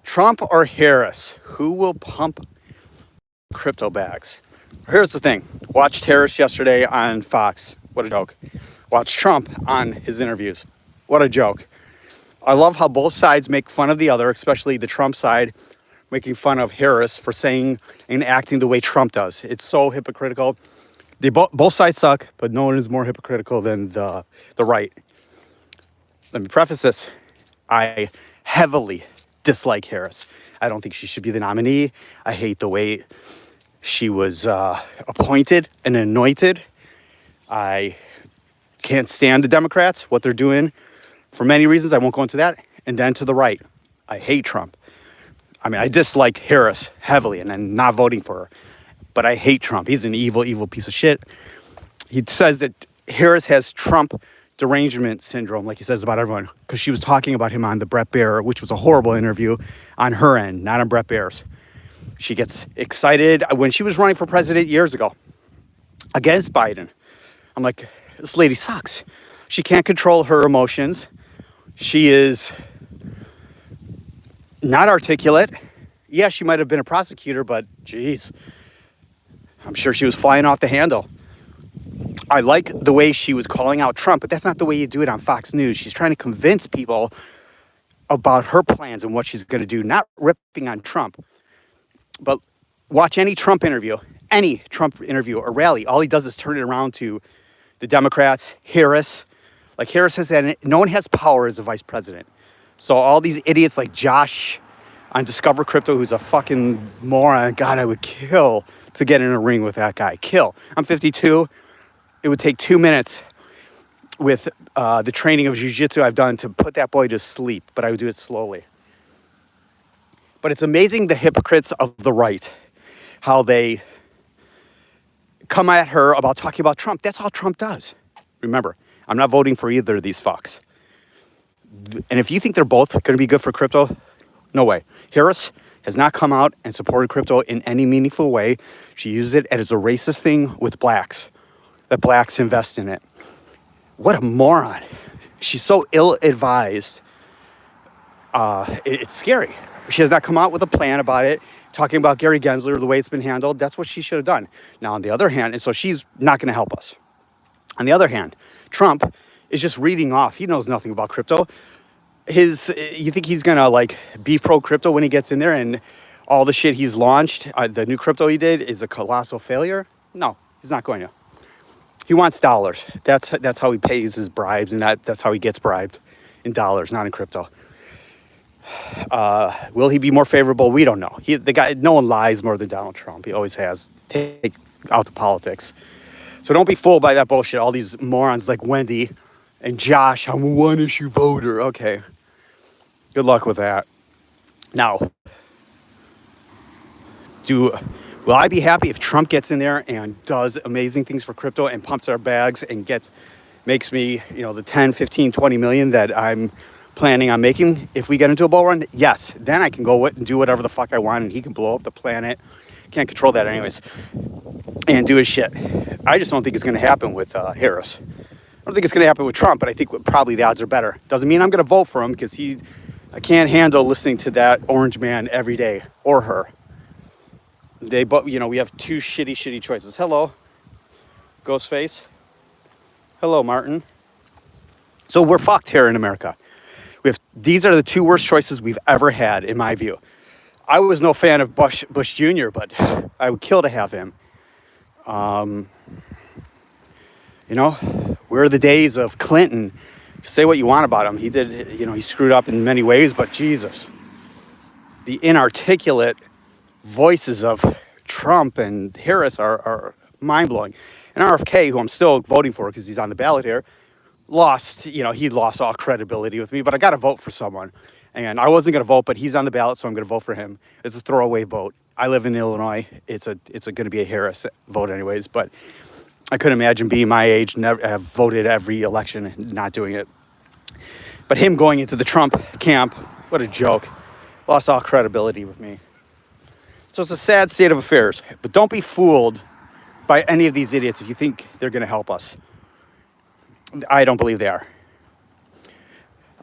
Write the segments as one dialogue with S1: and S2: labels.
S1: Trump or Harris? Who will pump crypto bags? Here's the thing. Watched Harris yesterday on Fox. What a joke. Watched Trump on his interviews. What a joke. I love how both sides make fun of the other, especially the Trump side making fun of Harris for saying and acting the way Trump does. It's so hypocritical. They both sides suck, but no one is more hypocritical than the right. Let me preface this. I heavily dislike Harris. I don't think she should be the nominee. I hate the way she was appointed and anointed. I can't stand the Democrats, what they're doing for many reasons. I won't go into that. And then to the right, I hate Trump. I mean, I dislike Harris heavily, and I'm not voting for her. But I hate Trump. He's an evil, evil piece of shit. He says that Harris has Trump derangement syndrome, like he says about everyone, because she was talking about him on the Brett Baer, which was a horrible interview on her end, not on Brett Baer's. She gets excited when she was running for president years ago against Biden. I'm like, this lady sucks. She can't control her emotions. She is not articulate. Yeah, she might have been a prosecutor, but geez, I'm sure she was flying off the handle. I like the way she was calling out Trump, but that's not the way you do it on Fox News. She's trying to convince people about her plans and what she's going to do, not ripping on Trump. But watch any Trump interview or rally. All he does is turn it around to the Democrats, Harris. Like Harris has said, no one has power as a vice president. So all these idiots like Josh on Discover Crypto, who's a fucking moron. God, I would kill to get in a ring with that guy. Kill. I'm 52. It would take 2 minutes with the training of jiu-jitsu I've done to put that boy to sleep, but I would do it slowly. But it's amazing the hypocrites of the right, how they come at her about talking about Trump. That's all Trump does. Remember, I'm not voting for either of these fucks. And if you think they're both going to be good for crypto, no way. Harris has not come out and supported crypto in any meaningful way. She uses it as a racist thing with blacks, that blacks invest in it. What a moron. She's so ill-advised. It's scary. She has not come out with a plan about it, talking about Gary Gensler, the way it's been handled. That's what she should have done. Now, on the other hand, and so she's not going to help us. On the other hand, Trump is just reading off. He knows nothing about crypto. You think he's going to like be pro-crypto when he gets in there and all the shit he's launched, the new crypto he did is a colossal failure? No, he's not going to. He wants dollars. That's how he pays his bribes, and that's how he gets bribed, in dollars, not in crypto. Will he be more favorable? We don't know. The guy, no one lies more than Donald Trump. He always has. Take out the politics. So don't be fooled by that bullshit. All these morons like Wendy and Josh. I'm a one-issue voter. Okay. Good luck with that. Now, will I be happy if Trump gets in there and does amazing things for crypto and pumps our bags and makes me, the 10, 15, 20 million that I'm planning on making if we get into a bull run? Yes. Then I can go and do whatever the fuck I want, and he can blow up the planet. Can't control that anyways. And do his shit. I just don't think it's going to happen with Harris. I don't think it's going to happen with Trump, but I think probably the odds are better. Doesn't mean I'm going to vote for him, because I can't handle listening to that orange man every day, or her. But we have two shitty choices. Hello, Ghostface. Hello, Martin. So we're fucked here in America. These are the two worst choices we've ever had, in my view. I was no fan of Bush Jr., but I would kill to have him. We're the days of Clinton. Say what you want about him. He did, he screwed up in many ways, but Jesus. The inarticulate voices of Trump and Harris are mind-blowing. And RFK, who I'm still voting for because he's on the ballot here, he lost all credibility with me, but I got to vote for someone. And I wasn't going to vote, but he's on the ballot, so I'm going to vote for him. It's a throwaway vote. I live in Illinois. It's going to be a Harris vote anyways, but I couldn't imagine being my age, never have voted every election and not doing it. But him going into the Trump camp, what a joke. Lost all credibility with me. So it's a sad state of affairs. But don't be fooled by any of these idiots if you think they're going to help us. I don't believe they are.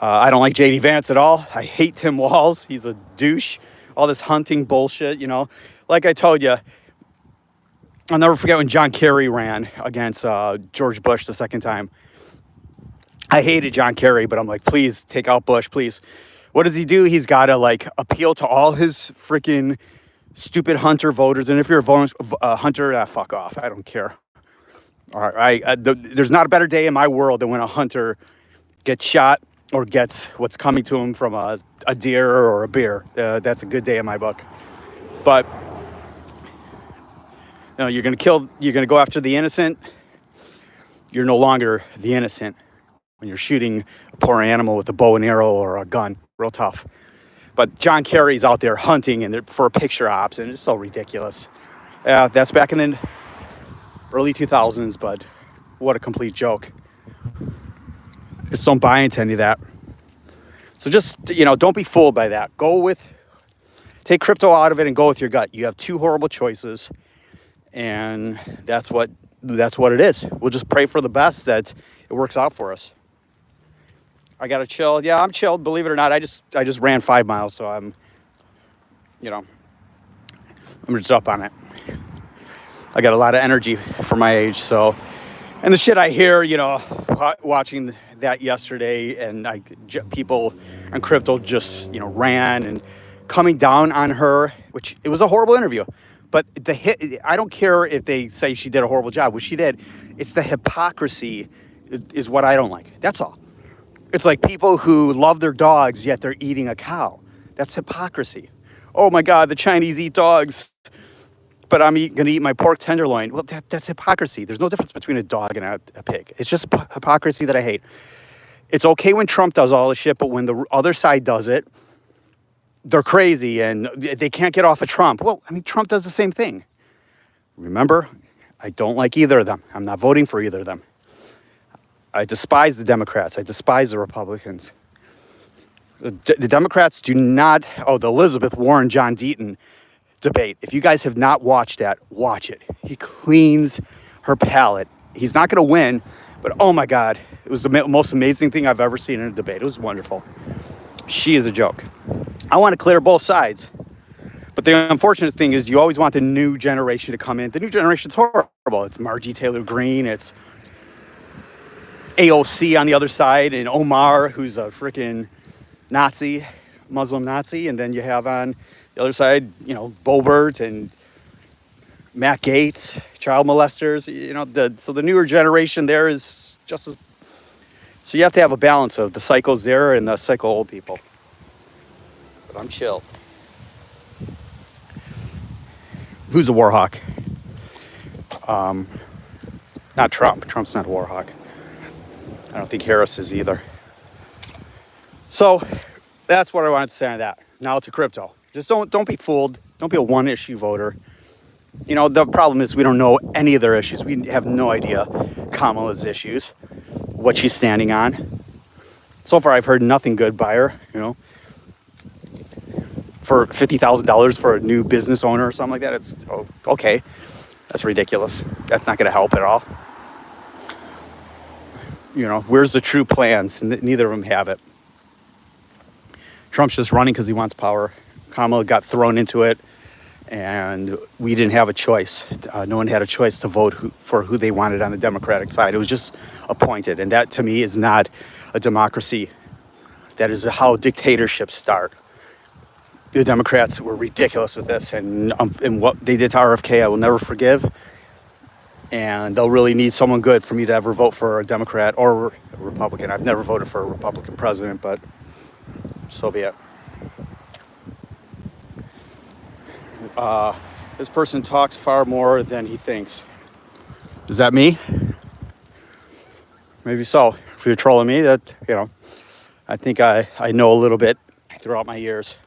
S1: I don't like JD Vance at all. I hate Tim Walz. He's a douche. All this hunting bullshit, you know. Like I told you, I'll never forget when John Kerry ran against George Bush the second time. I hated John Kerry, but I'm like, please take out Bush, please. What does he do? He's got to like appeal to all his freaking stupid Hunter voters. And if you're a Hunter, fuck off. I don't care. All right, there's not a better day in my world than when a hunter gets shot or gets what's coming to him from a deer or a bear. That's a good day in my book. But you know, you're gonna go after the innocent. You're no longer the innocent when you're shooting a poor animal with a bow and arrow or a gun. Real tough. But John Kerry's out there hunting and for picture ops, and it's so ridiculous. That's back in the early 2000s, but what a complete joke. Just don't buy into any of that. So just, you know, don't be fooled by that. Take crypto out of it and go with your gut. You have two horrible choices, and that's what it is. We'll just pray for the best that it works out for us. I gotta chill. Yeah, I'm chilled. Believe it or not, I just ran 5 miles, so I'm just up on it. I got a lot of energy for my age, so. And the shit I hear, you know, watching that yesterday, and people on crypto just, you know, ran and coming down on her, which it was a horrible interview. But I don't care if they say she did a horrible job. What she did, it's the hypocrisy is what I don't like. That's all. It's like people who love their dogs, yet they're eating a cow. That's hypocrisy. Oh my God, the Chinese eat dogs, but I'm going to eat my pork tenderloin. Well, that's hypocrisy. There's no difference between a dog and a pig. It's just hypocrisy that I hate. It's okay when Trump does all this shit, but when the other side does it, they're crazy and they can't get off of Trump. Well, I mean, Trump does the same thing. Remember, I don't like either of them. I'm not voting for either of them. I despise the Democrats. I despise the Republicans. The Democrats do not... Oh, the Elizabeth Warren, John Deaton debate. If you guys have not watched that, watch it. He cleans her palate. He's not going to win, but oh my God, it was the most amazing thing I've ever seen in a debate. It was wonderful. She is a joke. I want to clear both sides. But the unfortunate thing is you always want the new generation to come in. The new generation's horrible. It's Margie Taylor Greene. It's AOC on the other side, and Omar, who's a freaking Nazi, Muslim Nazi. And then you have on the other side, you know, Boebert and Matt Gaetz, child molesters. You know, so the newer generation there is just as... So you have to have a balance of the psychos there and the psycho old people. But I'm chill. Who's a war hawk? Not Trump. Trump's not a war hawk. I don't think Harris is either. So that's what I wanted to say on that. Now to crypto. Just don't be fooled. Don't be a one-issue voter. You know, the problem is we don't know any of their issues. We have no idea Kamala's issues, what she's standing on. So far, I've heard nothing good by her, you know. For $50,000 for a new business owner or something like that, it's okay. That's ridiculous. That's not going to help at all. You know, where's the true plans? Neither of them have it. Trump's just running because he wants power. Kamala got thrown into it, and we didn't have a choice. No one had a choice to vote for who they wanted on the Democratic side. It was just appointed, and that, to me, is not a democracy. That is how dictatorships start. The Democrats were ridiculous with this, and what they did to RFK, I will never forgive. And they'll really need someone good for me to ever vote for a Democrat or a Republican. I've never voted for a Republican president, but so be it. This person talks far more than he thinks. Is that me? Maybe so. If you're trolling me, that, you know, I think I know a little bit throughout my years.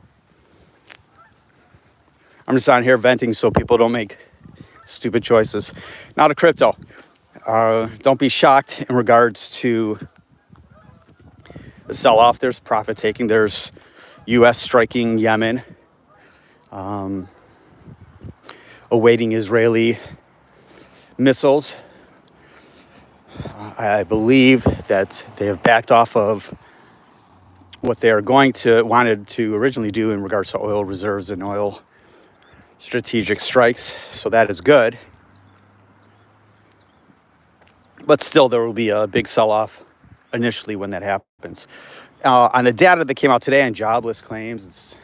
S1: I'm just on here venting so people don't make stupid choices. Now to crypto. Don't be shocked in regards to the sell-off. There's profit taking. There's U.S. striking Yemen, awaiting Israeli missiles. I believe that they have backed off of what they're wanted to originally do in regards to oil reserves and oil strategic strikes. So that is good. But still, there will be a big sell-off initially when that happens. On the data that came out today on jobless claims, it's,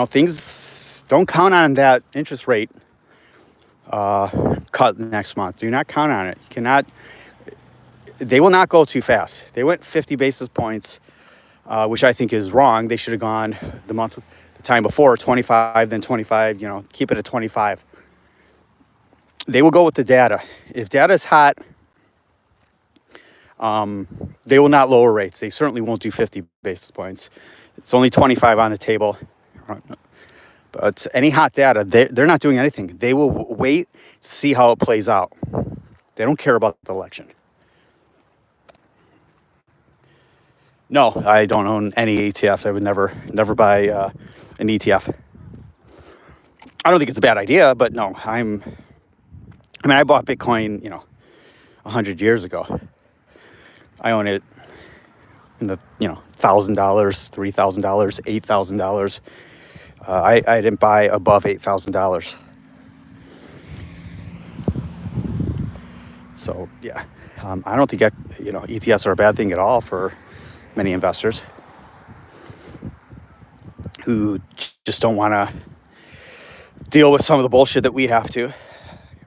S1: things don't count on that interest rate cut next month. Do not count on it. You cannot. They will not go too fast. They went 50 basis points, which I think is wrong. They should have gone the time before 25, then 25. Keep it at 25. They will go with the data. If data is hot, they will not lower rates. They certainly won't do 50 basis points. It's only 25 on the table. But any hot data, they're not doing anything. They will wait to see how it plays out. They don't care about the election. No, I don't own any ETFs. I would never buy an ETF. I don't think it's a bad idea, but no, I bought Bitcoin, 100 years ago. I own it in the, $1,000, $3,000, $8,000. I didn't buy above $8,000. So yeah, I don't think ETFs are a bad thing at all for many investors who just don't want to deal with some of the bullshit that we have to.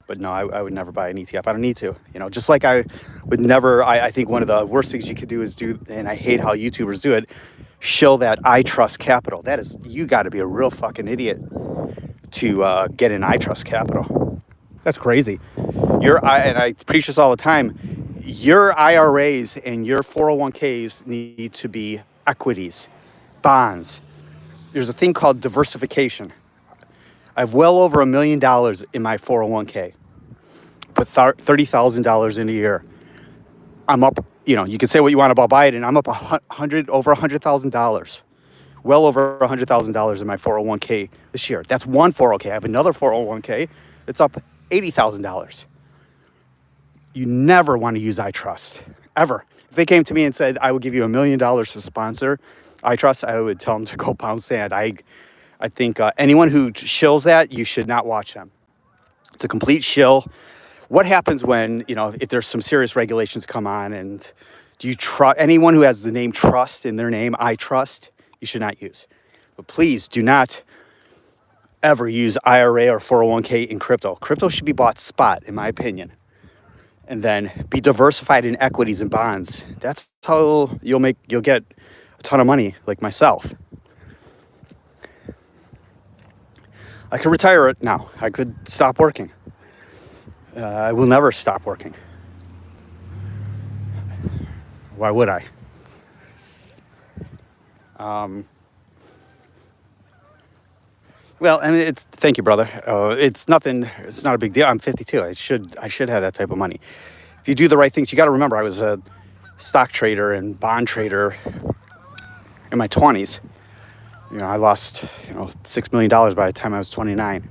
S1: But no, I would never buy an ETF. I don't need to. Just like I would never. I think one of the worst things you could do is and I hate how YouTubers do it, shill that I trust capital. That is, you got to be a real fucking idiot to get an I trust capital. That's crazy. And I preach this all the time. Your IRAs and your 401ks need to be equities, bonds. There's a thing called diversification. I have well over $1 million in my 401k. Put $30,000 in a year. I'm up, you can say what you want about Biden. I'm up over $100,000. Well over $100,000 in my 401k this year. That's one 401k. I have another 401k that's up $80,000. You never want to use iTrust, ever. If they came to me and said, I would give you $1 million to sponsor iTrust, I would tell them to go pound sand. I think anyone who shills that, you should not watch them. It's a complete shill. What happens when, if there's some serious regulations come on, and do you trust anyone who has the name trust in their name, I trust, you should not use. But please do not ever use IRA or 401k in crypto. Crypto should be bought spot, in my opinion. And then be diversified in equities and bonds. That's how you'll get a ton of money, like myself. I could retire it now. I could stop working. I will never stop working. Why would I? Well, and thank you, brother. It's nothing. It's not a big deal. I'm 52. I should have that type of money. If you do the right things, you got to remember I was a stock trader and bond trader in my 20s. I lost, $6 million by the time I was 29.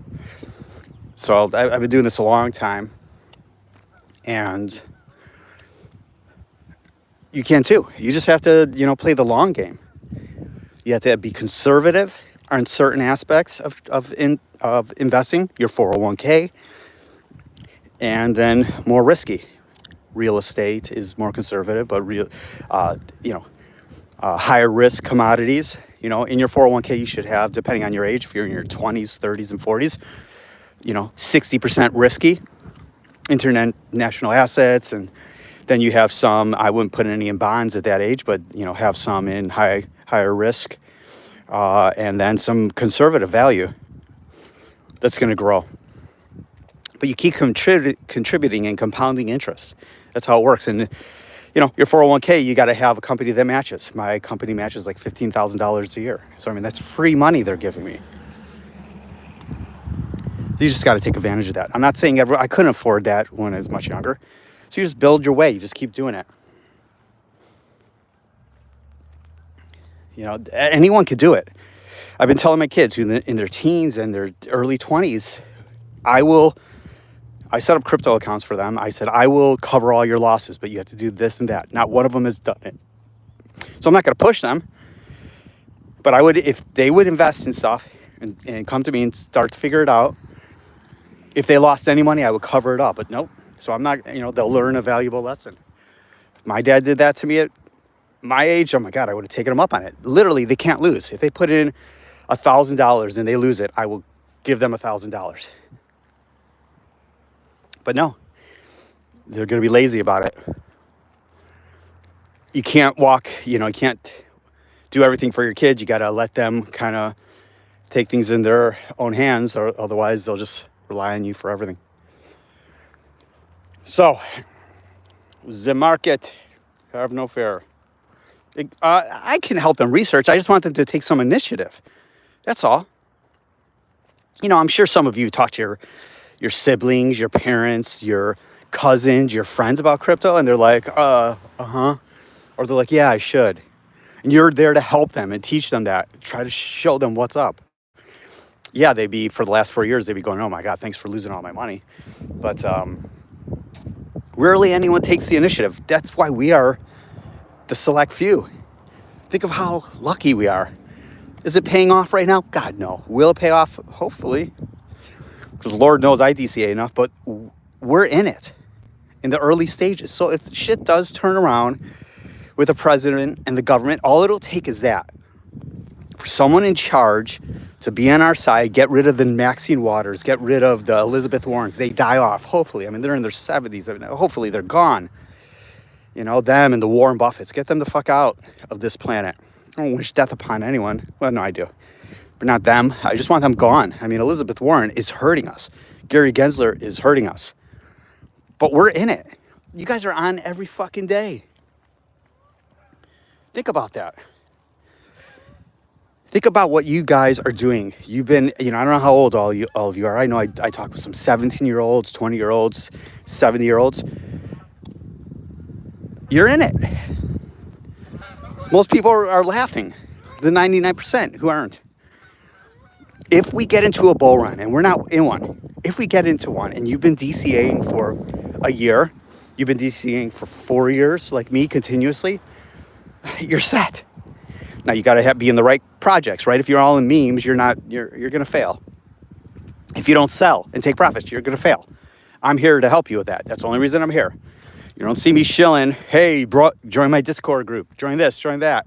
S1: So I've been doing this a long time, and you can too. You just have to, play the long game. You have to be conservative on certain aspects of investing, your 401k, and then more risky. Real estate is more conservative, but higher risk commodities. In your 401k, you should have, depending on your age, if you're in your 20s, 30s, and 40s, 60% risky, international assets. And then you have some, I wouldn't put any in bonds at that age, but, have some in higher risk. And then some conservative value that's going to grow. But you keep contributing and compounding interest. That's how it works. And your 401k, you got to have a company that matches. My company matches like $15,000 a year. So, that's free money they're giving me. You just got to take advantage of that. I'm not saying I couldn't afford that when I was much younger. So you just build your way. You just keep doing it. Anyone could do it. I've been telling my kids who in their teens and their early 20s, I set up crypto accounts for them. I said, I will cover all your losses, but you have to do this and that. Not one of them has done it. So I'm not going to push them. But I would, if they would invest in stuff and come to me and start to figure it out. If they lost any money, I would cover it up. But nope. So I'm not, they'll learn a valuable lesson. If my dad did that to me at my age, oh my God, I would have taken them up on it. Literally, they can't lose. If they put in $1,000 and they lose it, I will give them $1,000. But no, they're going to be lazy about it. You can't you can't do everything for your kids. You got to let them kind of take things in their own hands, or otherwise they'll just rely on you for everything. So, the market, have no fear. I can help them research. I just want them to take some initiative. That's all. I'm sure some of you talk to your siblings, your parents, your cousins, your friends about crypto, and they're like, uh-huh. Or they're like, yeah, I should. And you're there to help them and teach them that. Try to show them what's up. Yeah, for the last 4 years, they'd be going, oh my God, thanks for losing all my money. But rarely anyone takes the initiative. That's why we are the select few. Think of how lucky we are. Is it paying off right now? God, no. Will it pay off? Hopefully. Because Lord knows I DCA enough, but we're in it in the early stages. So if shit does turn around with the president and the government, all it'll take is that. For someone in charge to be on our side, get rid of the Maxine Waters, get rid of the Elizabeth Warrens. They die off, hopefully. I mean, they're in their 70s. Hopefully they're gone. Them and the Warren Buffetts. Get them the fuck out of this planet. I don't wish death upon anyone. Well, no, I do. But not them. I just want them gone. I mean, Elizabeth Warren is hurting us. Gary Gensler is hurting us. But we're in it. You guys are on every fucking day. Think about that. Think about what you guys are doing. You've been, I don't know how old all of you are. I know I talk with some 17-year-olds, 20-year-olds, 70-year-olds. You're in it. Most people are laughing. The 99% who aren't. If we get into a bull run, and we're not in one, if we get into one and you've been DCAing for a year, you've been DCAing for 4 years, like me, continuously, you're set. Now you got to be in the right projects, right? If you're all in memes, you're going to fail. If you don't sell and take profits, you're going to fail. I'm here to help you with that. That's the only reason I'm here. You don't see me shilling, hey, bro, join my Discord group, join this, join that.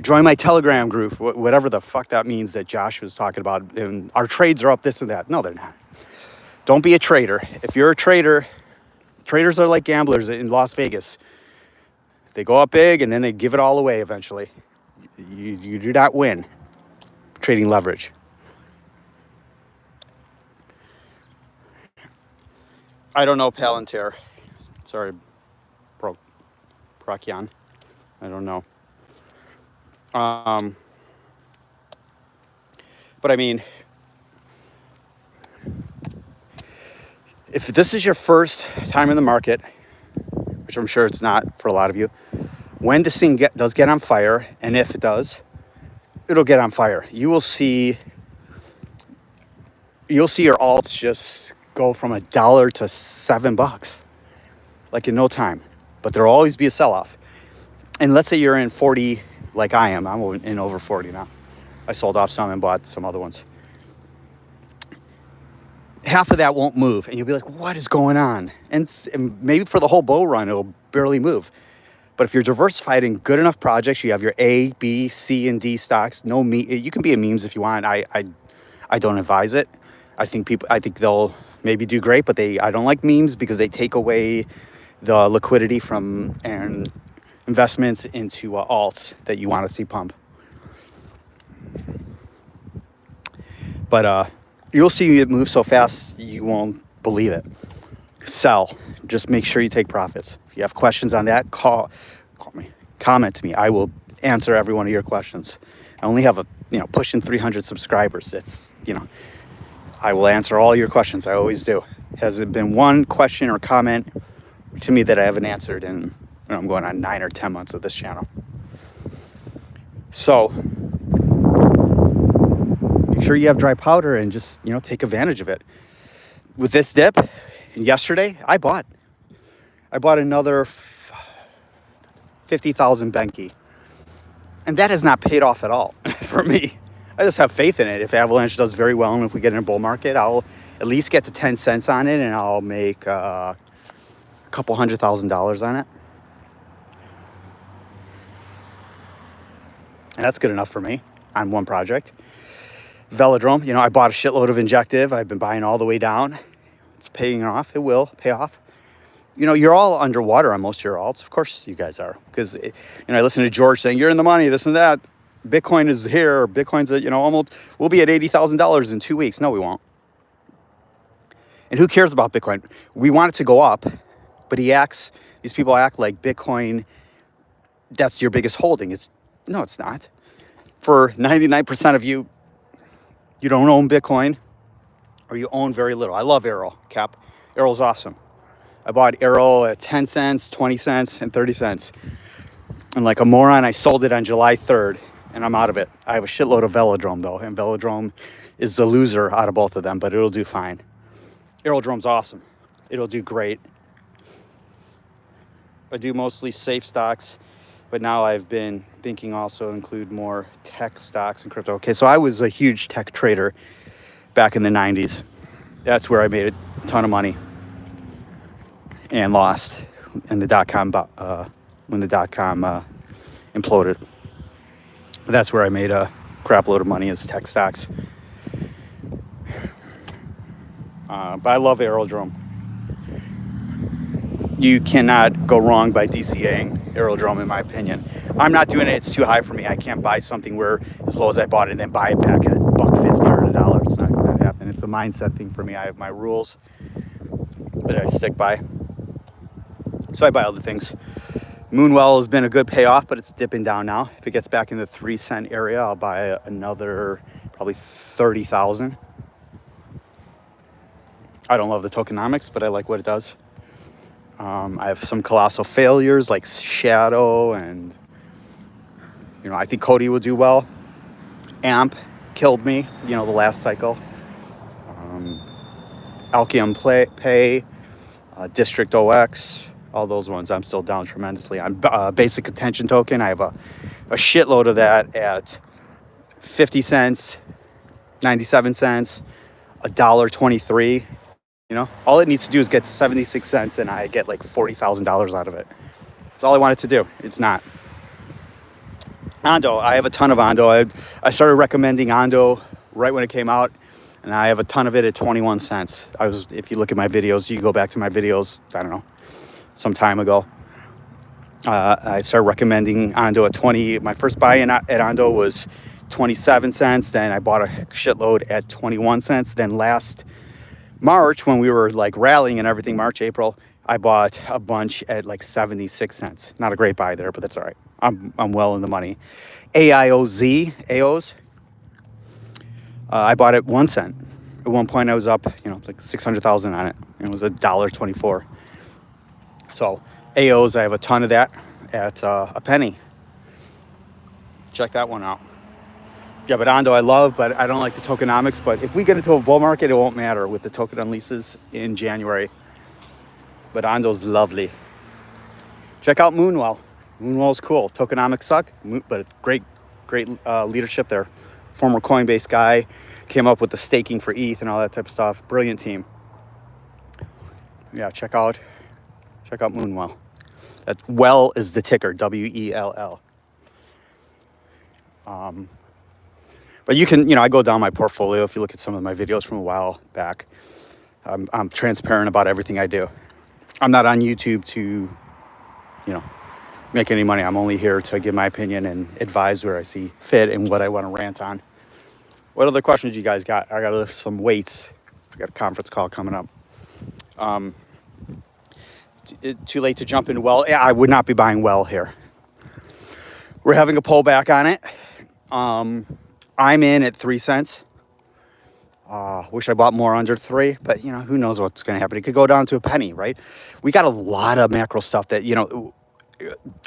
S1: Join my Telegram group, whatever the fuck that means that Josh was talking about. And our trades are up, this and that. No, they're not. Don't be a trader. If you're a trader, traders are like gamblers in Las Vegas. They go up big and then they give it all away eventually. You do not win trading leverage. I don't know Palantir. Sorry, Prokyan. I don't know. But I mean, if this is your first time in the market, which I'm sure it's not for a lot of you, when this thing does get on fire, and if it does, it'll get on fire. You'll see your alts just go from $1 to $7, like in no time. But there'll always be a sell-off. And let's say you're in 40, like I am. I'm in over 40 now. I sold off some and bought some other ones. Half of that won't move, and you'll be like, what is going on? And maybe for the whole bull run, it'll barely move. But if you're diversified in good enough projects, you have your A, B, C, and D stocks. You can be in memes if you want. I don't advise it. I think they'll maybe do great, but I don't like memes because they take away the liquidity from and investments into alts that you want to see pump. But you'll see it move so fast you won't believe it. Sell. Just make sure you take profits. If you have questions on that, call me, comment to me. I will answer every one of your questions. I only have pushing 300 subscribers. It's, I will answer all your questions. I always do. Hasn't been one question or comment to me that I haven't answered in, I'm going on 9 or 10 months of this channel. So make sure you have dry powder and just, take advantage of it. With this dip, yesterday, I bought another 50,000 Benki. And that has not paid off at all for me. I just have faith in it. If Avalanche does very well and if we get in a bull market, I'll at least get to 10 cents on it and I'll make a couple $100,000 on it. And that's good enough for me on one project. Velodrome, you know, I bought a shitload of Injective. I've been buying all the way down. It's paying off. It will pay off. You know, you're all underwater on most of your alts. Of course you guys are. Because, you know, I listen to George saying, you're in the money, this and that. Bitcoin is here. Bitcoin's, at, you know, almost, we'll be at $80,000 in 2 weeks. No, we won't. And who cares about Bitcoin? We want it to go up. But these people act like Bitcoin, that's your biggest holding. No, it's not. For 99% of you, you don't own Bitcoin or you own very little. I love Arrow, Cap. Arrow's awesome. I bought Arrow at 10 cents, 20 cents, and 30 cents. And like a moron, I sold it on July 3rd, and I'm out of it. I have a shitload of Velodrome, though, and Velodrome is the loser out of both of them, but it'll do fine. Aerodrome's awesome. It'll do great. I do mostly safe stocks, but now I've been thinking also include more tech stocks and crypto. Okay, so I was a huge tech trader back in the 90s. That's where I made a ton of money. And lost in the dot-com when the dot-com imploded. That's where I made a crap load of money as tech stocks. But I love Aerodrome. You cannot go wrong by DCAing Aerodrome, in my opinion. I'm not doing it. It's too high for me. I can't buy something where as low as I bought it and then buy it back at $1.50 or $1. It's not going to happen. It's a mindset thing for me. I have my rules that I stick by. So I buy other things. Moonwell has been a good payoff, but it's dipping down now. If it gets back in the 3-cent area, I'll buy another probably 30,000. I don't love the tokenomics, but I like what it does. I have some colossal failures like Shadow, and you know, I think Cody will do well. AMP killed me, you know, the last cycle. Alkium Pay, District OX. All those ones I'm still down tremendously on. Basic Attention Token, I have a shitload of that at 50 cents, 97 cents, $1.23. You know, all it needs to do is get 76 cents and I get like $40,000 out of it. That's all I wanted to do. It's not. Ondo, I have a ton of Ondo. I started recommending Ondo right when it came out, and I have a ton of it at 21 cents. If you look at my videos, you go back to my videos, I don't know, some time ago. I started recommending Ondo at 20. My first buy in at Ondo was 27 cents. Then I bought a shitload at 21 cents. Then last March, when we were like rallying and everything, March, April, I bought a bunch at like 76 cents. Not a great buy there, but that's all right. I'm well in the money. AOZ, I bought it 1 cent. At one point I was up, you know, like 600,000 on it. And it was $1.24. So AOs, I have a ton of that at a penny. Check that one out. Yeah, but Ondo I love, but I don't like the tokenomics. But if we get into a bull market, it won't matter with the token unleases in January. But Ondo's lovely. Check out Moonwell. Moonwell's cool. Tokenomics suck, but it's great leadership there. Former Coinbase guy, came up with the staking for ETH and all that type of stuff. Brilliant team. Yeah, check out Moonwell. That Well is the ticker, WELL. But you can, you know, I go down my portfolio. If you look at some of my videos from a while back, I'm transparent about everything I do. I'm not on YouTube to, you know, make any money. I'm only here to give my opinion and advise where I see fit and what I want to rant on. What other questions you guys got? I got to lift some weights. I got a conference call coming up. Too late to jump in Well? Yeah, I would not be buying Well here. We're having a pullback on it. I'm in at 3 cents. Wish I bought more under 3, but you know, who knows what's going to happen. It could go down to a penny, right? We got a lot of macro stuff that, you know,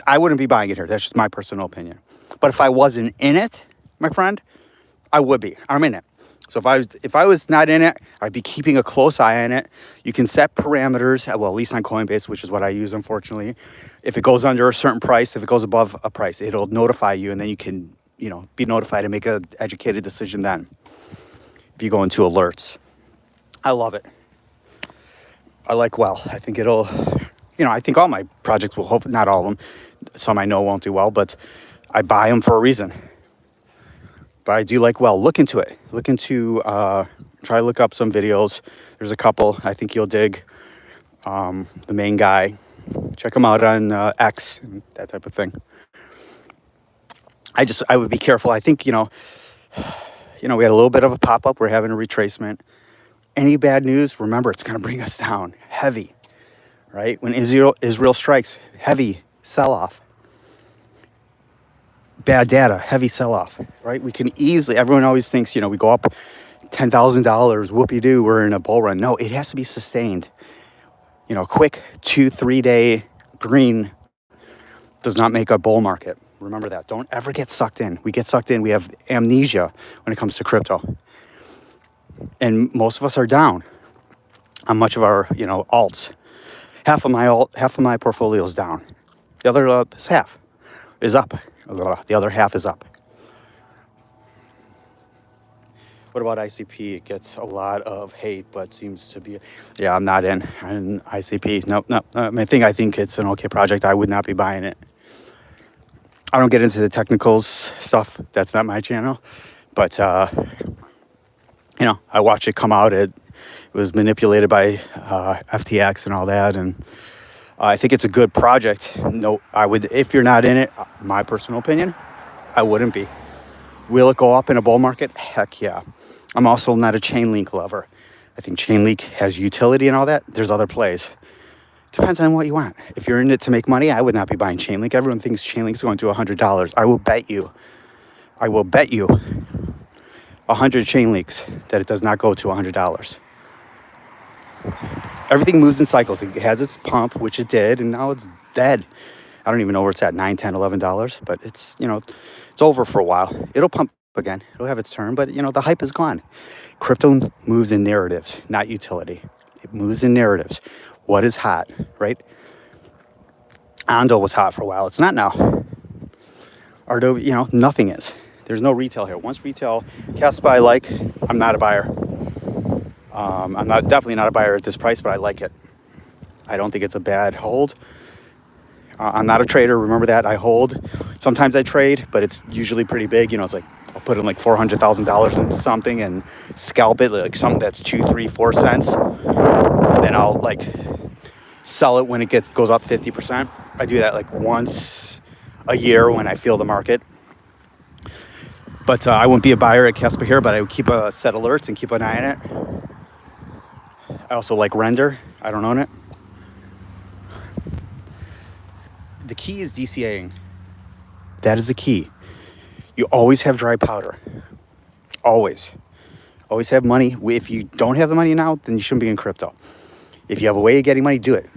S1: I wouldn't be buying it here. That's just my personal opinion. But if I wasn't in it, my friend, I would be. I'm in it. So if I was not in it, I'd be keeping a close eye on it. You can set parameters, well, at least on Coinbase, which is what I use, unfortunately. If it goes under a certain price, if it goes above a price, it'll notify you, and then you can, be notified and make an educated decision then. If you go into alerts, I love it. I like well. I think it'll, I think all my projects will hope, not all of them. Some I know won't do well, but I buy them for a reason. But I do like well. Look into it. Try to look up some videos. There's a couple I think you'll dig. The main guy. Check him out on X and that type of thing. I would be careful. I think, we had a little bit of a pop-up. We're having a retracement. Any bad news, remember, it's going to bring us down. Heavy, right? When Israel strikes, heavy sell-off. Bad data, heavy sell-off, right? We can easily, everyone always thinks, we go up $10,000, whoopee-doo, we're in a bull run. No, it has to be sustained. Quick 2-3 day green does not make a bull market. Remember that. Don't ever get sucked in. We get sucked in. We have amnesia when it comes to crypto. And most of us are down on much of our, alts. Half of my portfolio is down. The other half is up. The other half is up. What about ICP? It gets a lot of hate, but seems to be... Yeah, I'm not in ICP. Nope. I think it's an okay project. I would not be buying it. I don't get into the technicals stuff. That's not my channel. But, I watched it come out. It was manipulated by FTX and all that. And I think it's a good project. No, I would... If you're not in it, my personal opinion, I wouldn't be. Will it go up in a bull market? Heck yeah. I'm also not a Chainlink lover. I think Chainlink has utility and all that. There's other plays. Depends on what you want. If you're in it to make money, I would not be buying Chainlink. Everyone thinks Chainlink's going to $100. I will bet you 100 Chainlinks that it does not go to $100. Everything moves in cycles. It has its pump, which it did, and now it's dead. I don't even know where it's at, $9, $10, $11, but it's, it's over for a while. It'll pump again. It'll have its turn, but, the hype is gone. Crypto moves in narratives, not utility. It moves in narratives. What is hot, right? Ondo was hot for a while. It's not now. Ardo, nothing is. There's no retail here. Once retail, Caspa I like. I'm not a buyer. I'm definitely not a buyer at this price, but I like it. I don't think it's a bad hold. I'm not a trader. Remember that. I hold. Sometimes I trade, but it's usually pretty big. It's like I'll put in like $400,000 in something and scalp it, like something that's 2, 3, 4 cents. And then I'll like sell it when it goes up 50%. I do that like once a year when I feel the market. But I wouldn't be a buyer at Caspa here, but I would keep a set alerts and keep an eye on it. I also like Render. I don't own it. The key is DCAing. That is the key. You always have dry powder. Always. Always have money. If you don't have the money now, then you shouldn't be in crypto. If you have a way of getting money, do it.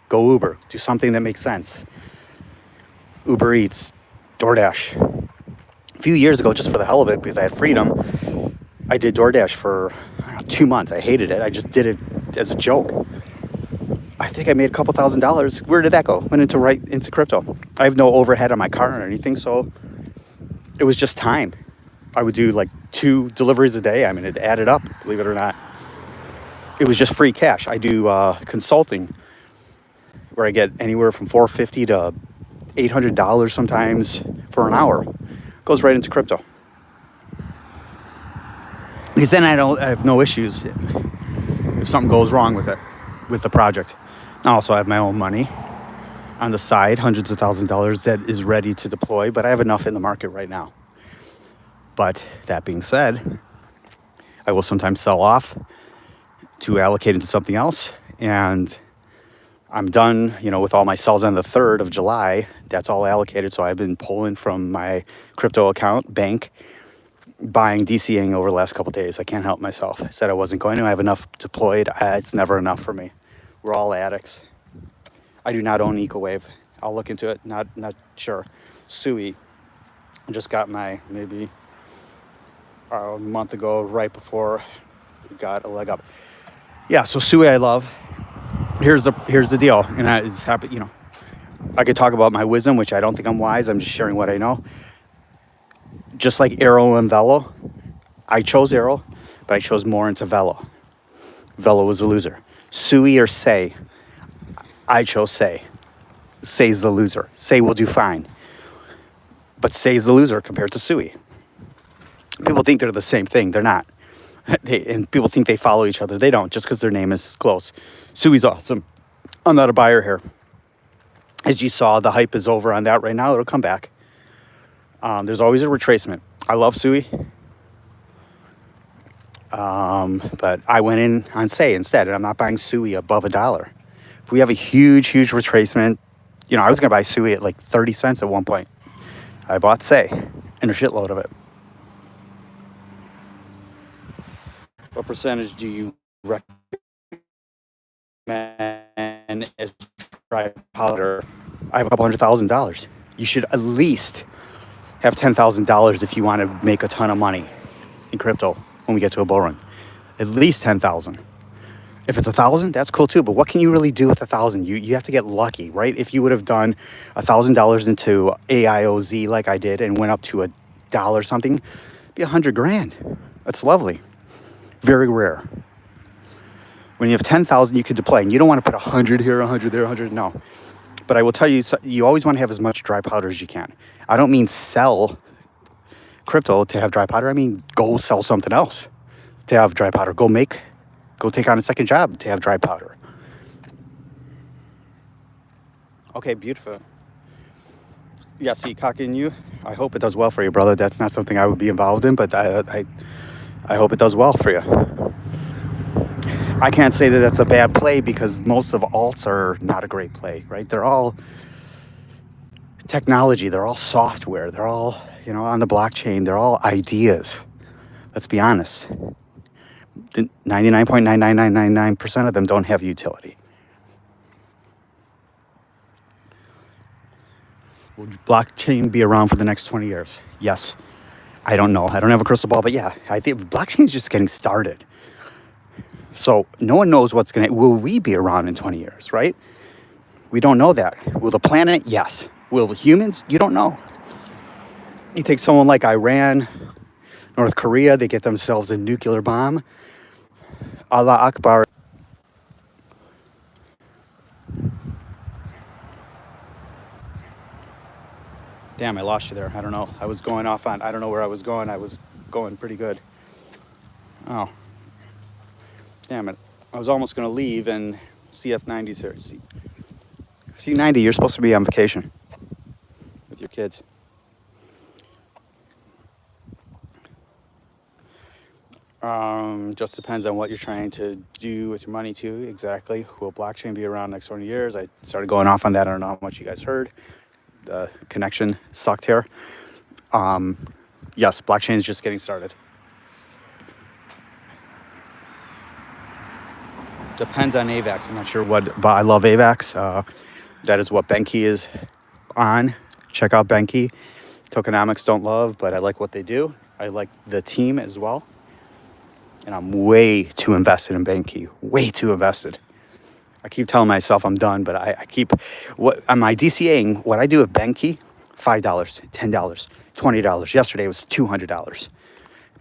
S1: Go Uber. Do something that makes sense. Uber Eats, DoorDash. A few years ago, just for the hell of it, because I had freedom, I did DoorDash for 2 months. I hated it. I just did it as a joke. I think I made a couple $1,000s. Where did that go? Went right into crypto. I have no overhead on my car or anything, so it was just time. I would do like 2 deliveries a day. I mean, it added up, believe it or not. It was just free cash. I do consulting where I get anywhere from $450 to $800 sometimes for an hour. Goes right into crypto. Because then I have no issues if something goes wrong with it, with the project. And also I have my own money on the side, hundreds of thousands of dollars that is ready to deploy, but I have enough in the market right now. But that being said, I will sometimes sell off to allocate into something else. And I'm done, with all my sells on the 3rd of July. That's all allocated. So I've been pulling from my crypto account, bank, buying, DCing over the last couple of days. I can't help myself. I said I wasn't going to. I have enough deployed. It's never enough for me. We're all addicts. I do not own EcoWave. I'll look into it. Not sure. Sui. I just got my maybe a month ago, right before we got a leg up. Yeah, so Sui I love. Here's the deal, and it's happy. I could talk about my wisdom, which I don't think I'm wise. I'm just sharing what I know. Just like Arrow and Velo, I chose Arrow, but I chose more into Velo. Velo was a loser. Sui or Say, I chose Say. Say's the loser. Say will do fine, but Say's the loser compared to Sui. People think they're the same thing. They're not. And people think they follow each other. They don't, just because their name is close. Sui's awesome. I'm not a buyer here. As you saw, the hype is over on that right now. It'll come back. There's always a retracement. I love Sui. But I went in on Say instead, and I'm not buying Sui above $1. If we have a huge retracement, I was going to buy Sui at like 30 cents at one point. I bought Say and a shitload of it. What percentage do you recommend as dry powder? I have a couple $100,000. You should at least have $10,000 if you want to make a ton of money in crypto when we get to a bull run. At least 10,000. If it's 1,000, that's cool too. But what can you really do with 1,000? You have to get lucky, right? If you would have done $1,000 into AIOZ like I did and went up to $1 something, it'd be $100,000. That's lovely. Very rare. When you have 10,000, you could deploy, and you don't want to put 100 here, 100 there, 100. No. But I will tell you, you always want to have as much dry powder as you can. I don't mean sell crypto to have dry powder. I mean go sell something else to have dry powder. Go take on a second job to have dry powder. Okay, beautiful. Yeah, see, cocking you. I hope it does well for you, brother. That's not something I would be involved in, but I hope it does well for you. I can't say that that's a bad play because most of alts are not a great play, right? They're all technology. They're all software. They're all, on the blockchain. They're all ideas. Let's be honest. 99.99999% of them don't have utility. Will blockchain be around for the next 20 years? Yes. I don't know. I don't have a crystal ball, but yeah, I think blockchain is just getting started. So no one knows will we be around in 20 years, right? We don't know that. Will the planet? Yes. Will the humans? You don't know. You take someone like Iran, North Korea, they get themselves a nuclear bomb. Allah Akbar. Damn, I lost you there. I don't know. I was going off on, I don't know where I was going. I was going pretty good. Oh. Damn it. I was almost going to leave and CF90's here. C90, you're supposed to be on vacation with your kids. Just depends on what you're trying to do with your money too. Exactly. Will blockchain be around next 20 years? I started going off on that. I don't know how much you guys heard. The connection sucked here. Yes, blockchain is just getting started. Depends on AVAX. I'm not sure but I love AVAX. That is what Benki is on. Check out Benki. Tokenomics don't love, but I like what they do. I like the team as well. And I'm way too invested in Benki. Way too invested. I keep telling myself I'm done, but I keep on my DCAing, what I do with Benki, $5, $10, $20. Yesterday it was $200.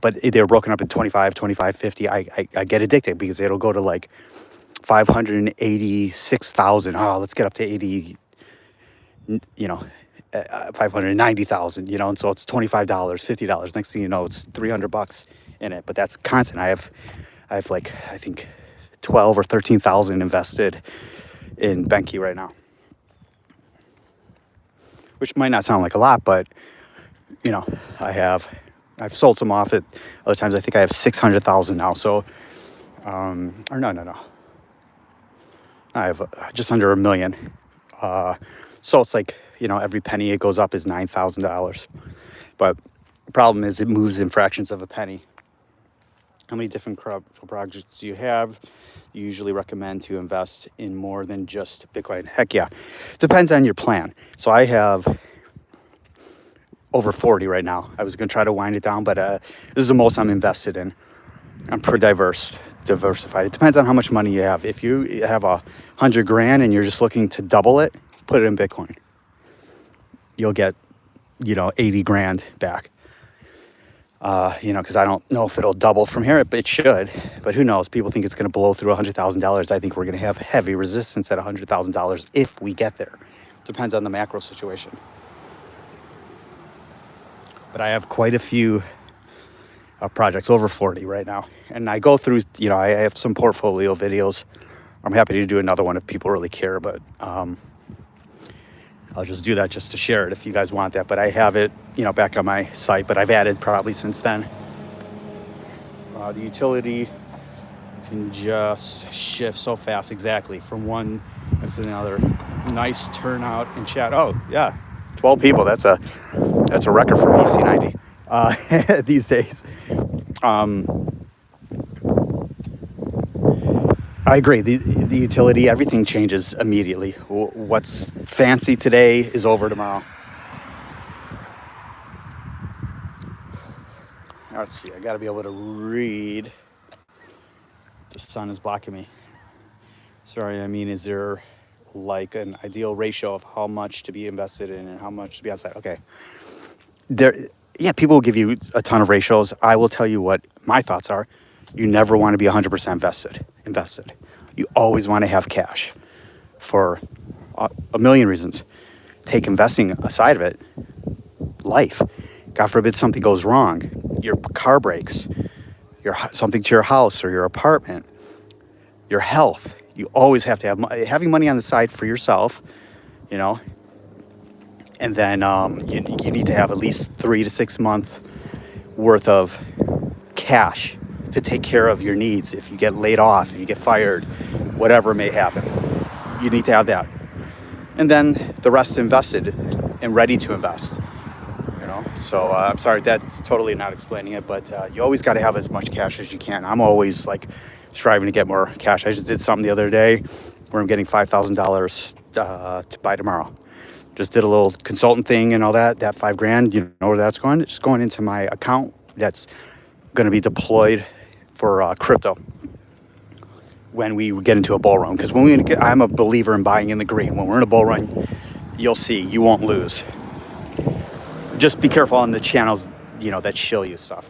S1: But they're broken up in 25, 25, 50. I get addicted because it'll go to like 586,000. Oh, let's get up to 80, 590,000, and so it's $25, $50. Next thing you know, it's $300 in it. But that's constant. I have like, I think 12 or 13,000 invested in Benki right now, which might not sound like a lot, but I've sold some off at other times. I think I have 600,000 now. So, or no. I have just under $1 million. So it's like, every penny it goes up is $9,000. But the problem is it moves in fractions of a penny. How many different projects do you have? You usually recommend to invest in more than just Bitcoin. Heck yeah. Depends on your plan. So I have over 40 right now. I was going to try to wind it down, but this is the most I'm invested in. I'm pretty diversified. It depends on how much money you have. If you have 100 grand and you're just looking to double it, put it in Bitcoin. You'll get, 80 grand back. Because I don't know if it'll double from here, but it should. But who knows? People think it's going to blow through $100,000. I think we're going to have heavy resistance at $100,000 if we get there. Depends on the macro situation. But I have quite a few projects, over 40 right now. And I go through, I have some portfolio videos. I'm happy to do another one if people really care, but I'll just do that just to share it if you guys want that. But I have it, back on my site, but I've added probably since then. The utility can just shift so fast, exactly, from one to another. Nice turnout in chat. Oh, yeah, 12 people. That's a record for EC90 these days. I agree. The utility, everything changes immediately. What's fancy today is over tomorrow. Let's see. I got to be able to read. The sun is blocking me. Sorry, is there like an ideal ratio of how much to be invested in and how much to be outside? Okay. People will give you a ton of ratios. I will tell you what my thoughts are. You never want to be 100% invested. You always want to have cash for a million reasons. Take investing aside of it. Life. God forbid something goes wrong. Your car breaks. Something to your house or your apartment. Your health. You always have to have having money on the side for yourself, and then you need to have at least 3 to 6 months worth of cash to take care of your needs. If you get laid off, if you get fired, whatever may happen, you need to have that. And then the rest invested and ready to invest. So I'm sorry, that's totally not explaining it, but you always got to have as much cash as you can. I'm always striving to get more cash. I just did something the other day where I'm getting $5,000 to buy tomorrow. Just did a little consultant thing and all that. That $5,000, you know where that's going? It's just going into my account that's going to be deployed for crypto when we get into a bull run. Because I'm a believer in buying in the green. When we're in a bull run, you'll see, you won't lose. Just be careful on the channels, that shill you stuff.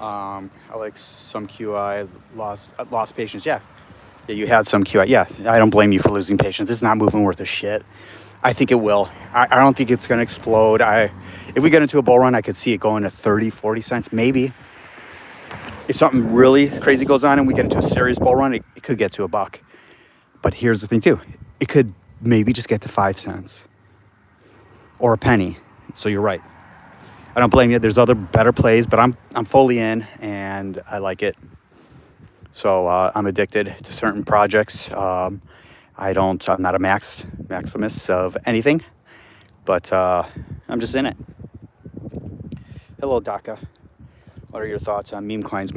S1: I like some QI, lost patience. Yeah, you had some QI. Yeah, I don't blame you for losing patience. It's not moving worth a shit. I think it will. I don't think it's going to explode. If we get into a bull run, I could see it going to 30, 40 cents, maybe. If something really crazy goes on and we get into a serious bull run, it could get to $1. But here's the thing too. It could maybe just get to 5 cents. Or a penny. So you're right. I don't blame you. There's other better plays, but I'm fully in and I like it. So I'm addicted to certain projects. I'm not a maximus of anything, but I'm just in it. Hello, Daka. What are your thoughts on meme coins?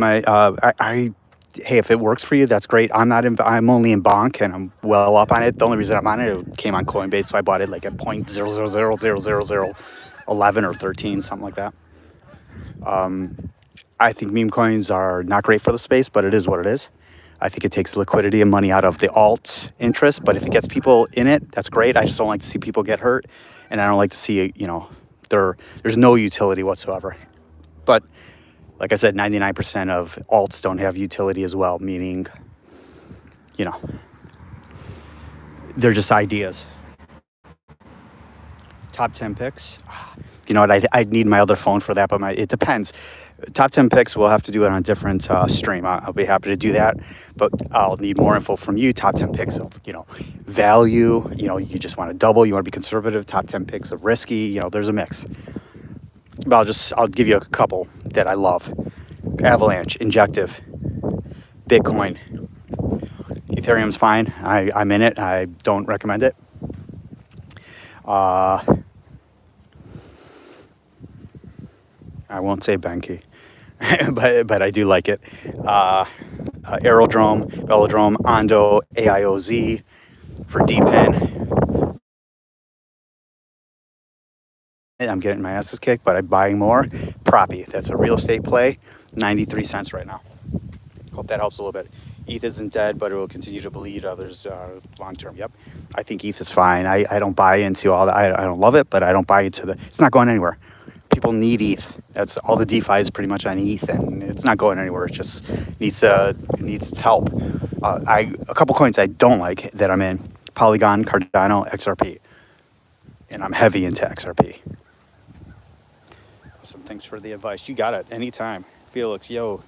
S1: Hey, if it works for you, that's great. I'm only in Bonk and I'm well up on it. The only reason I'm on it came on Coinbase, so I bought it at 0.0000011 or 13, something like that. I think meme coins are not great for the space, but it is what it is. I think it takes liquidity and money out of the alt interest, but if it gets people in it, that's great. I just don't like to see people get hurt, and I don't like to see, there's no utility whatsoever. But like I said, 99% of alts don't have utility as well, meaning, they're just ideas. Top 10 picks. You know what? I'd need my other phone for that, but it depends. Top 10 picks, we'll have to do it on a different stream. I'll be happy to do that, but I'll need more info from you. Top 10 picks of, value. You just want to double. You want to be conservative. Top 10 picks of risky. There's a mix. But I'll give you a couple that I love. Avalanche, Injective, Bitcoin. Ethereum's fine. I'm in it. I don't recommend it. I won't say Benki, but I do like it. Aerodrome, Velodrome, Ondo, AIOZ for DPIN. I'm getting my asses kicked, but I'm buying more. Proppy, that's a real estate play, 93 cents right now. Hope that helps a little bit. ETH isn't dead, but it will continue to bleed others long term. Yep. I think ETH is fine. I don't buy into all that. I don't love it, but I don't buy into it's not going anywhere. People need ETH. That's all the DeFi is pretty much on ETH, and it's not going anywhere. It just needs its help. A couple coins I don't like that I'm in: Polygon, Cardano, XRP, and I'm heavy into XRP. Awesome. Thanks for the advice. You got it. Anytime, Felix. Yo,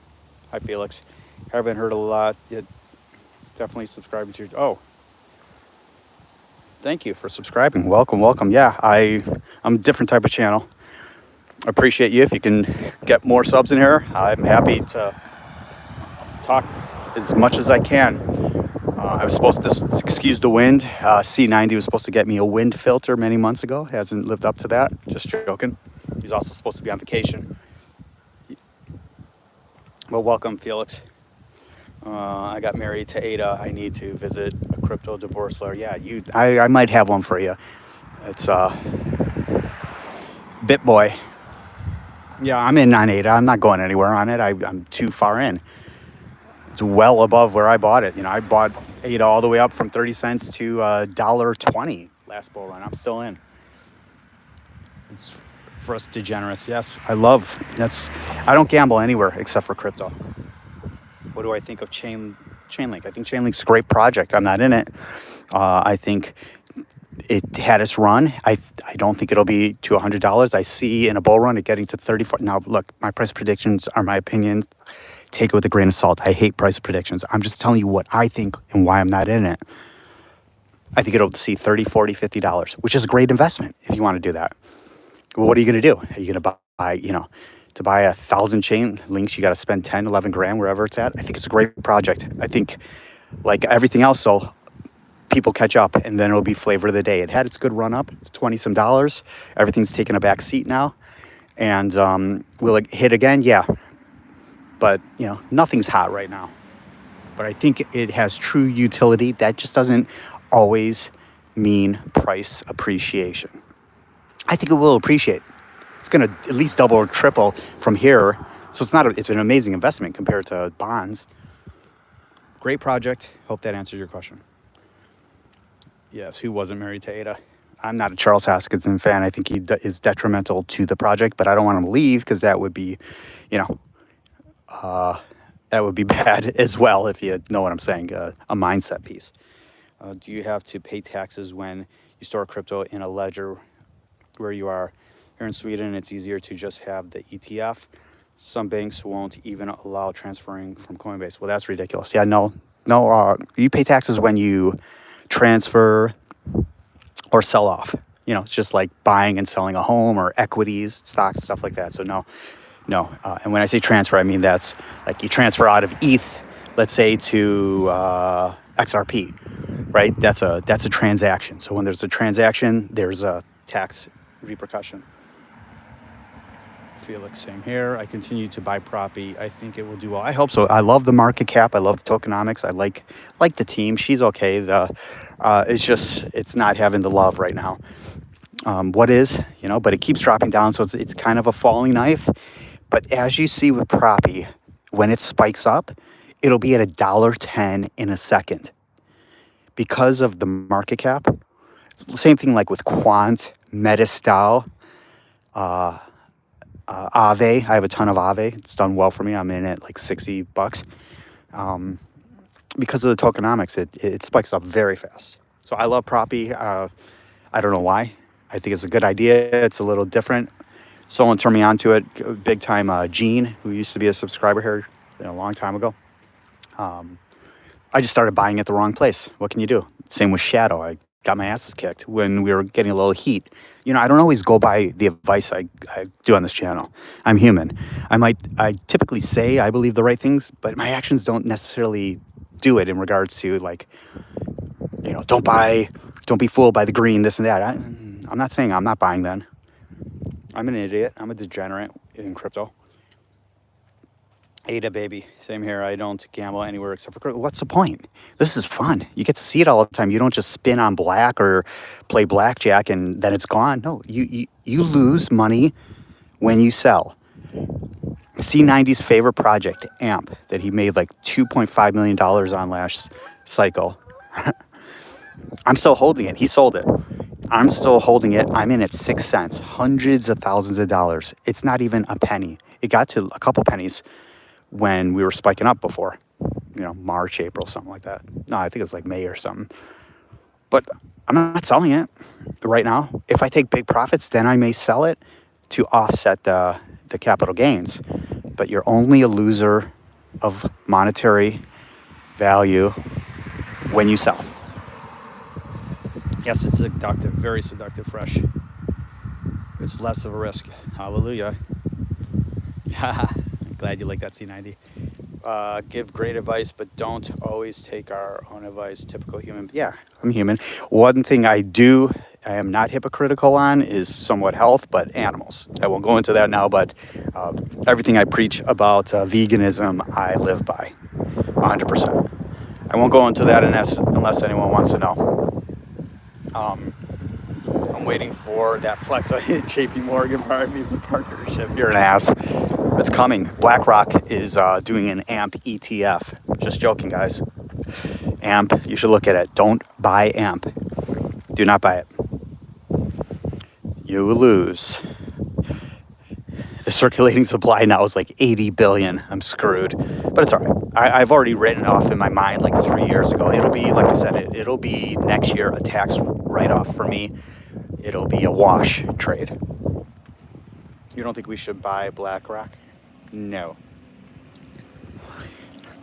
S1: hi Felix. Haven't heard a lot yet. Definitely subscribing to your. Oh, thank you for subscribing. Welcome. Yeah, I'm a different type of channel. Appreciate you. If you can get more subs in here, I'm happy to talk as much as I can. I was supposed to, excuse the wind, C90 was supposed to get me a wind filter many months ago. Hasn't lived up to that. Just joking. He's also supposed to be on vacation. Well, welcome, Felix. I got married to Ada. I need to visit a crypto divorce lawyer. Yeah, I might have one for you. It's BitBoy. Yeah, I'm in on Ada. I'm not going anywhere on it. I'm too far in. It's well above where I bought it. I bought Ada all the way up from 30 cents to $1.20 last bull run. I'm still in. It's for us degenerates. Yes, I don't gamble anywhere except for crypto. What do I think of Chainlink? I think Chainlink's a great project. I'm not in it. I think it had its run. I don't think it'll be to $100. I see in a bull run it getting to 34. Now, look, my price predictions are my opinion. Take it with a grain of salt. I hate price predictions. I'm just telling you what I think and why I'm not in it. I think it'll see $30, $40, $50, which is a great investment if you want to do that. Well, what are you going to do? Are you going to buy, to buy 1,000 chain links, you got to spend 10, 11 grand, wherever it's at. I think it's a great project. I think like everything else, though, people catch up and then it'll be flavor of the day. It had its good run up, 20 some dollars. Everything's taken a back seat now. And will it hit again? Yeah. But, nothing's hot right now. But I think it has true utility. That just doesn't always mean price appreciation. I think it will appreciate. It's going to at least double or triple from here. So it's an amazing investment compared to bonds. Great project. Hope that answers your question. Yes, who wasn't married to Ada? I'm not a Charles Hoskinson fan. I think he is detrimental to the project, but I don't want him to leave because that would be, that would be bad as well, if you know what I'm saying, a mindset piece. Do you have to pay taxes when you store crypto in a ledger where you are? Here in Sweden, it's easier to just have the ETF. Some banks won't even allow transferring from Coinbase. Well, that's ridiculous. Yeah, no. You pay taxes when you transfer or sell off. It's just like buying and selling a home or equities, stocks, stuff like that. So no. And when I say transfer, I mean that's like you transfer out of ETH, let's say, to XRP, right? That's a transaction. So when there's a transaction, there's a tax repercussion. Felix, same here. I continue to buy Proppy. I think it will do well. I hope so. I love the market cap. I love the tokenomics. I like the team. She's okay. It's not having the love right now. But it keeps dropping down, so it's kind of a falling knife. But as you see with Proppy, when it spikes up, it'll be at $1.10 in a second because of the market cap. Same thing like with Quant, Metastal, Aave. I have a ton of Aave. It's done well for me. I'm in at like $60. Because of the tokenomics, it spikes up very fast. So I love Proppy. I don't know why. I think it's a good idea. It's a little different. Someone turned me on to it big time. Gene, who used to be a subscriber here a long time ago. I just started buying at the wrong place. What can you do? Same with Shadow. I got my asses kicked when we were getting a little heat. I don't always go by the advice I do on this channel. I'm human. I typically say I believe the right things, but my actions don't necessarily do it in regards to don't be fooled by the green, this and that. I'm not saying I'm not buying then. I'm an idiot. I'm a degenerate in crypto. Ada, baby. Same here. I don't gamble anywhere except for. What's the point? This is fun. You get to see it all the time. You don't just spin on black or play blackjack and then it's gone. No, you lose money when you sell. C90's favorite project, AMP, that he made like $2.5 million on last cycle. I'm still holding it. He sold it. I'm still holding it. I'm in at 6 cents, hundreds of thousands of dollars. It's not even a penny. It got to a couple pennies when we were spiking up before, March, April, something like that. No, I think it was like May or something. But I'm not selling it right now. If I take big profits, then I may sell it to offset the capital gains. But you're only a loser of monetary value when you sell. Yes, it's seductive, very seductive, fresh. It's less of a risk. Hallelujah. I'm glad you like that C90. Give great advice, but don't always take our own advice. Typical human. Yeah, I'm human. One thing I am not hypocritical on is somewhat health, but animals. I won't go into that now, but everything I preach about veganism, I live by 100%. I won't go into that unless anyone wants to know. I'm waiting for that flex on JP Morgan probably means a partnership. You're an ass. It's coming. BlackRock is doing an AMP ETF. Just joking, guys. AMP, you should look at it. Don't buy AMP. Do not buy it. You will lose. The circulating supply now is like 80 billion. I'm screwed. But it's all right. I've already written off in my mind like 3 years ago. It'll be, like I said, it'll be next year a tax write-off for me. It'll be a wash trade. You don't think we should buy BlackRock? No.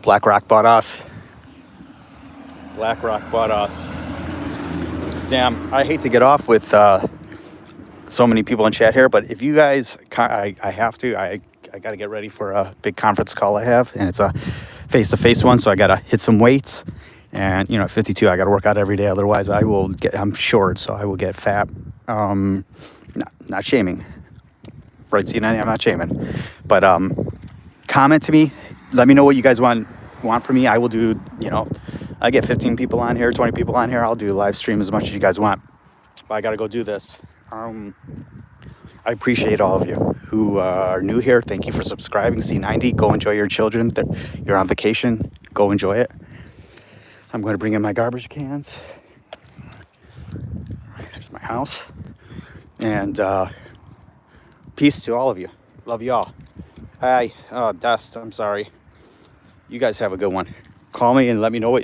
S1: BlackRock bought us. BlackRock bought us. Damn, I hate to get off with so many people in chat here, but if you guys, I have to, I got to get ready for a big conference call I have, and it's a face-to-face one, so I got to hit some weights. And, at 52, I got to work out every day. Otherwise, I'm short, so I will get fat. Not shaming. Right, C90, I'm not shaming. But comment to me. Let me know what you guys want from me. I will do, I get 15 people on here, 20 people on here. I'll do live stream as much as you guys want. But I got to go do this. I appreciate all of you who are new here. Thank you for subscribing. C90, go enjoy your children. You're on vacation. Go enjoy it. I'm going to bring in my garbage cans. There's my house. And peace to all of you. Love you all. Hi. Oh, Dust, I'm sorry. You guys have a good one. Call me and let me know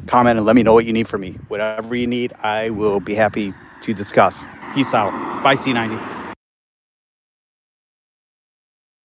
S1: comment and let me know what you need from me. Whatever you need, I will be happy to discuss. Peace out. Bye, C90.